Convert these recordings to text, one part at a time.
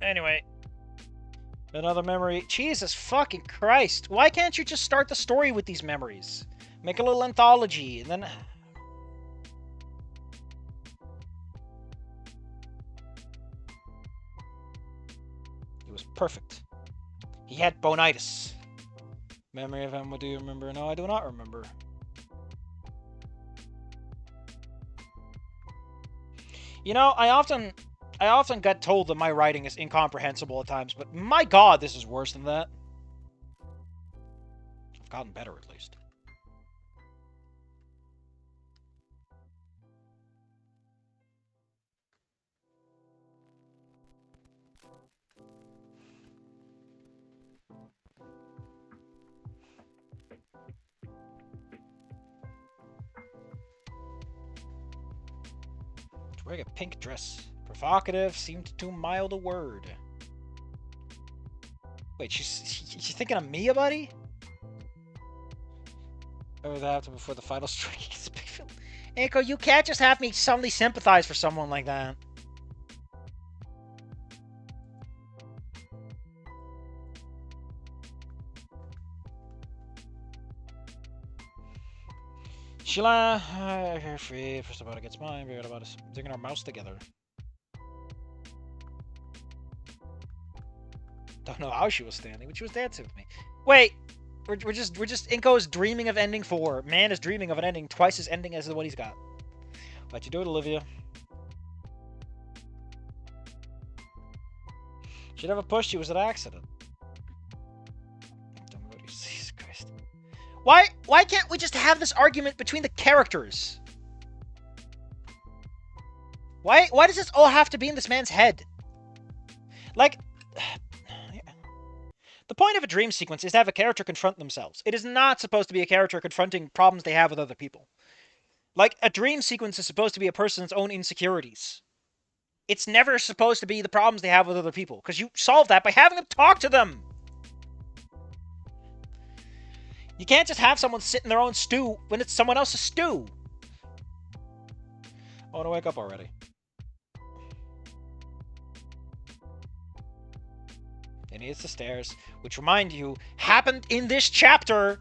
Anyway. Another memory. Jesus fucking Christ. Why can't you just start the story with these memories? Make a little anthology, and then... He was perfect. He had bonitis. Memory of him, what do you remember? No, I do not remember. You know, I often get told that my writing is incomprehensible at times, but my god, this is worse than that. I've gotten better, at least. Wearing a pink dress. Provocative seemed too mild a word. Wait, she's thinking of Mia, buddy? Or that happened before the final strike. Echo, you can't just have me suddenly sympathize for someone like that. Sheila, you're free. First about it gets mine. Forgot about us digging our mouse together. Don't know how she was standing, but she was dancing with me. Wait, we're just Inko's dreaming of ending 4. Man is dreaming of an ending twice as ending as what he's got. Why'd you do it, Olivia? She never pushed you. It was an accident. Jesus Christ. Why can't we just have this argument between the characters? Why does this all have to be in this man's head? Like, the point of a dream sequence is to have a character confront themselves. It is not supposed to be a character confronting problems they have with other people. Like, a dream sequence is supposed to be a person's own insecurities. It's never supposed to be the problems they have with other people, because you solve that by having them talk to them. You can't just have someone sit in their own stew when it's someone else's stew. I want to wake up already. And it's the stairs, which, remind you, happened in this chapter.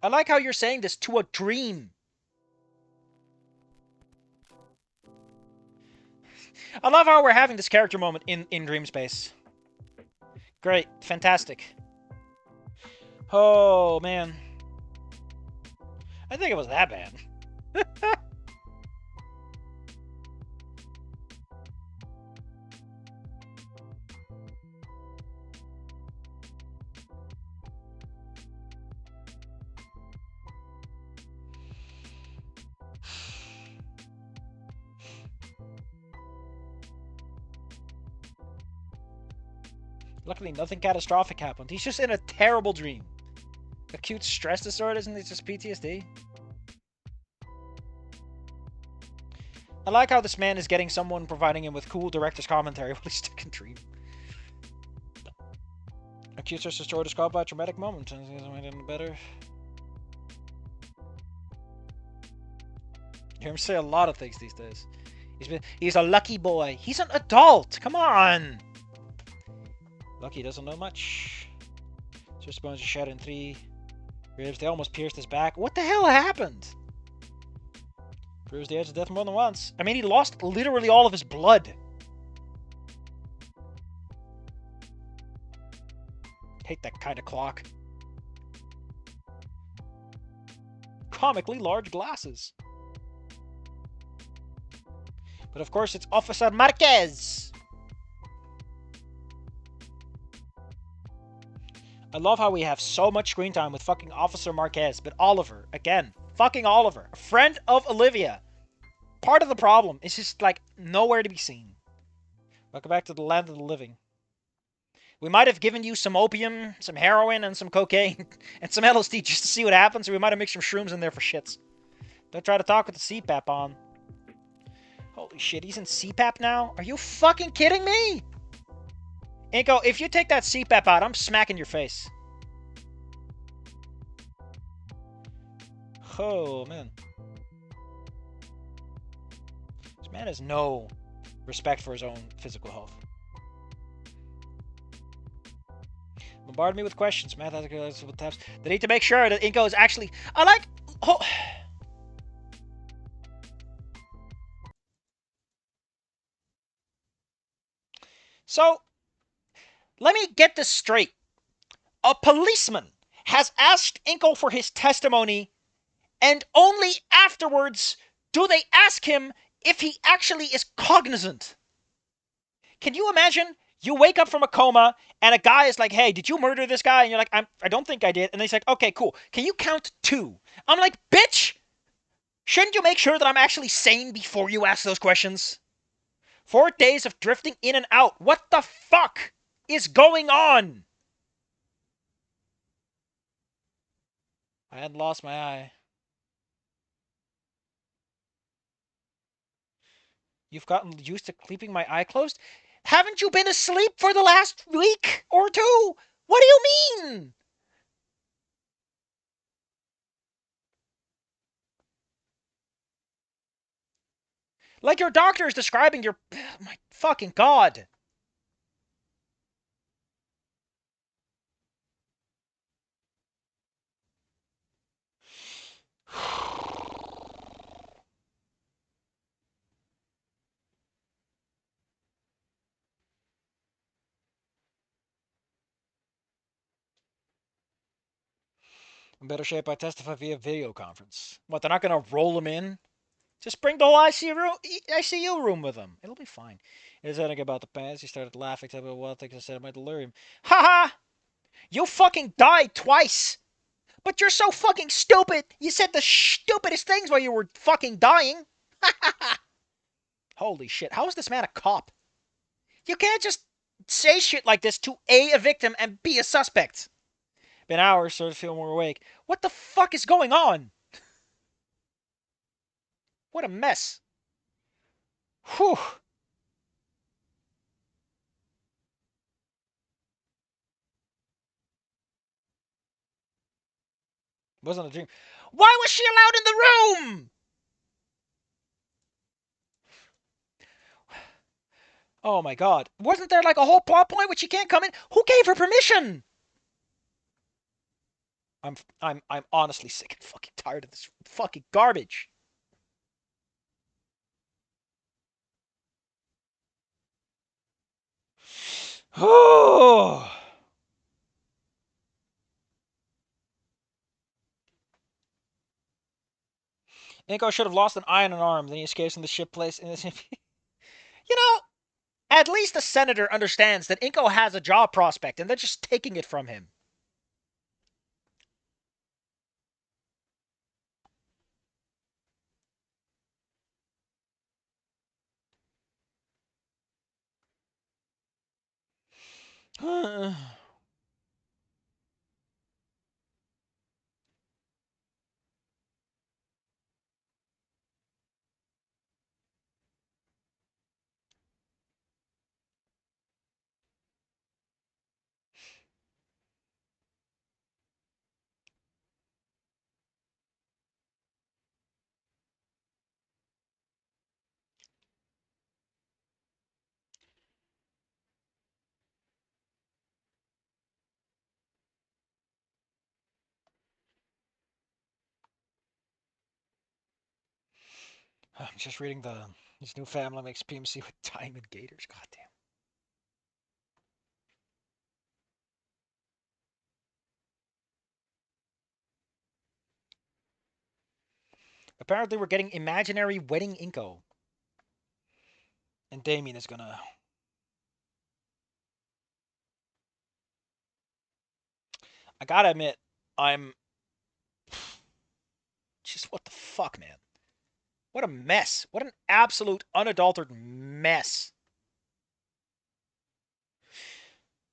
I like how you're saying this to a dream. I love how we're having this character moment in dream space. Great. Fantastic. Oh, man. I think it was that bad. Luckily, nothing catastrophic happened. He's just in a terrible dream. Acute stress disorder, isn't it just PTSD? I like how this man is getting someone providing him with cool director's commentary while he's stuck in dream. Acute stress disorder is caused by a traumatic moment. Better. You hear him say a lot of things these days. He's a lucky boy. He's an adult. Come on. Lucky doesn't know much. Just bones are shattered in 3 ribs. They almost pierced his back. What the hell happened? Proves the edge of death more than once. I mean, he lost literally all of his blood. Hate that kind of clock. Comically large glasses. But of course, it's Officer Marquez. I love how we have so much screen time with fucking Officer Marquez, but Oliver, again, fucking Oliver, a friend of Olivia. Part of the problem is just, like, nowhere to be seen. Welcome back to the land of the living. We might have given you some opium, some heroin, and some cocaine, and some LSD just to see what happens, or we might have mixed some shrooms in there for shits. Don't try to talk with the CPAP on. Holy shit, he's in CPAP now? Are you fucking kidding me? Inko, if you take that CPAP out, I'm smacking your face. Oh, man. This man has no respect for his own physical health. Bombard me with questions. Mathematical taps. They need to make sure that Inko is actually... I like... Oh. So, let me get this straight. A policeman has asked Inko for his testimony, and only afterwards do they ask him if he actually is cognizant. Can you imagine? You wake up from a coma, and a guy is like, hey, did you murder this guy? And you're like, I don't think I did. And he's like, okay, cool. Can you count 2? I'm like, bitch! Shouldn't you make sure that I'm actually sane before you ask those questions? 4 days of drifting in and out. What the fuck is going on? I had lost my eye. You've gotten used to keeping my eye closed? Haven't you been asleep for the last week or 2? What do you mean? Like your doctor is describing your... My fucking god. In better shape, I testify via video conference. What, they're not going to roll him in? Just bring the whole ICU room with them. It'll be fine. Here's anything about the pants. He started laughing. Tell me what things I said about delirium. Ha ha! You fucking died twice! But you're so fucking stupid! You said the stupidest things while you were fucking dying! Ha ha ha! Holy shit, how is this man a cop? You can't just say shit like this to A victim and B a suspect. Been hours, started to feel more awake. What the fuck is going on? What a mess. Whew. Wasn't a dream. Why was she allowed in the room? Oh my god. Wasn't there like a whole plot point which she can't come in? Who gave her permission? I'm honestly sick and fucking tired of this fucking garbage. Oh. Inko should have lost an eye and an arm. Then he escapes from the ship place. You know, at least the senator understands that Inko has a job prospect and they're just taking it from him. I'm just reading his new family makes PMC with diamond gators. Goddamn. Apparently, we're getting imaginary wedding Inko. And Damien is gonna... I gotta admit, I'm... Just what the fuck, man? What a mess. What an absolute unadulterated mess.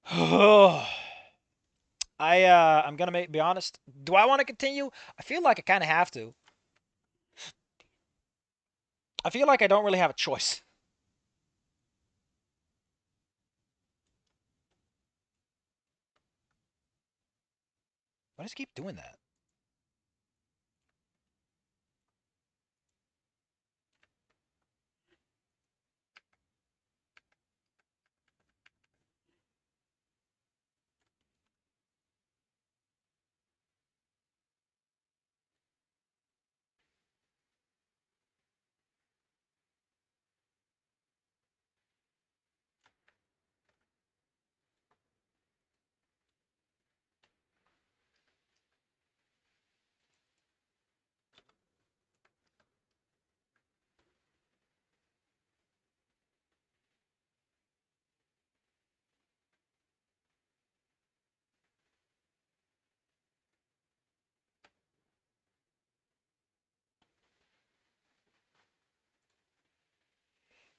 I'm gonna be honest. Do I want to continue? I feel like I kind of have to. I feel like I don't really have a choice. Why does it keep doing that?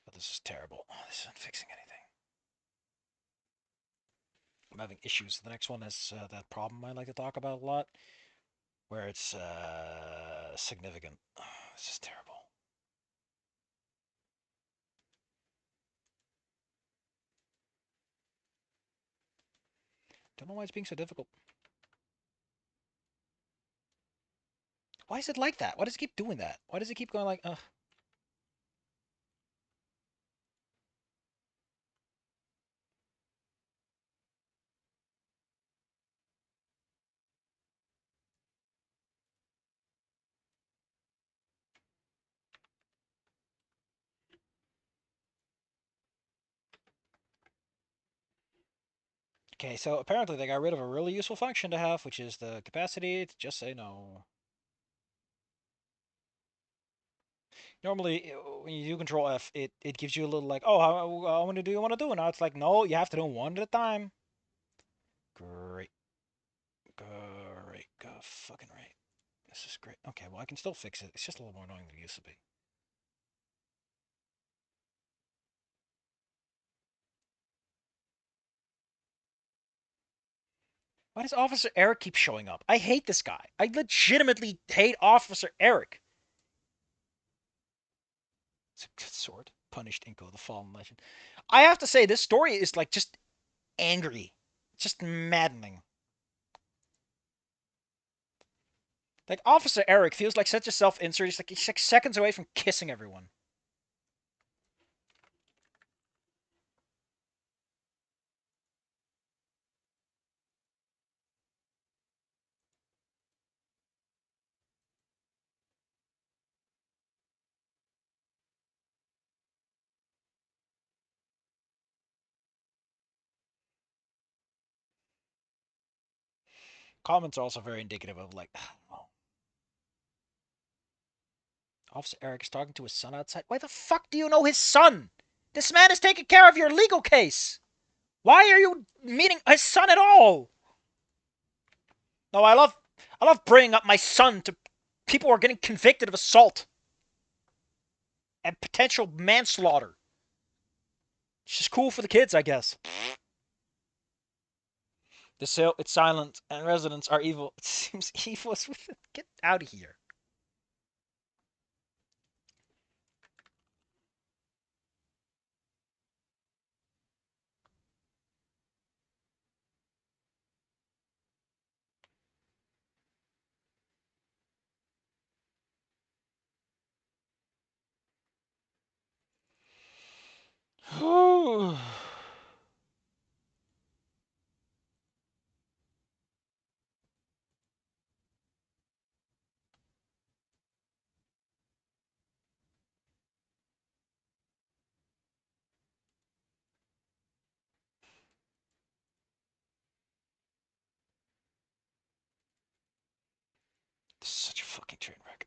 But this is terrible. This isn't fixing anything. I'm having issues. The next one is that problem I like to talk about a lot, where it's significant. This is terrible. Don't know why it's being so difficult. Why is it like that? Why does it keep doing that? Why does it keep going like, ugh? Okay, so apparently they got rid of a really useful function to have, which is the capacity to just say no. Normally, when you do Control F, it gives you a little like, oh, how many do you want to do? And now it's like, no, you have to do one at a time. Great. Great. Go fucking right. This is great. Okay, well, I can still fix it. It's just a little more annoying than it used to be. Why does Officer Eric keep showing up? I hate this guy. I legitimately hate Officer Eric. It's a good sword. Punished Inko, the fallen legend. I have to say, this story is like just angry. Just maddening. Like, Officer Eric feels like such a self-insert. He's like seconds away from kissing everyone. Comments are also very indicative of, like, oh, Officer Eric is talking to his son outside. Why the fuck do you know his son? This man is taking care of your legal case. Why are you meeting his son at all? No, I love bringing up my son to people who are getting convicted of assault and potential manslaughter. It's just cool for the kids, I guess. It's silent, and residents are evil. It seems evil is with it. Get out of here. This is such a fucking train wreck.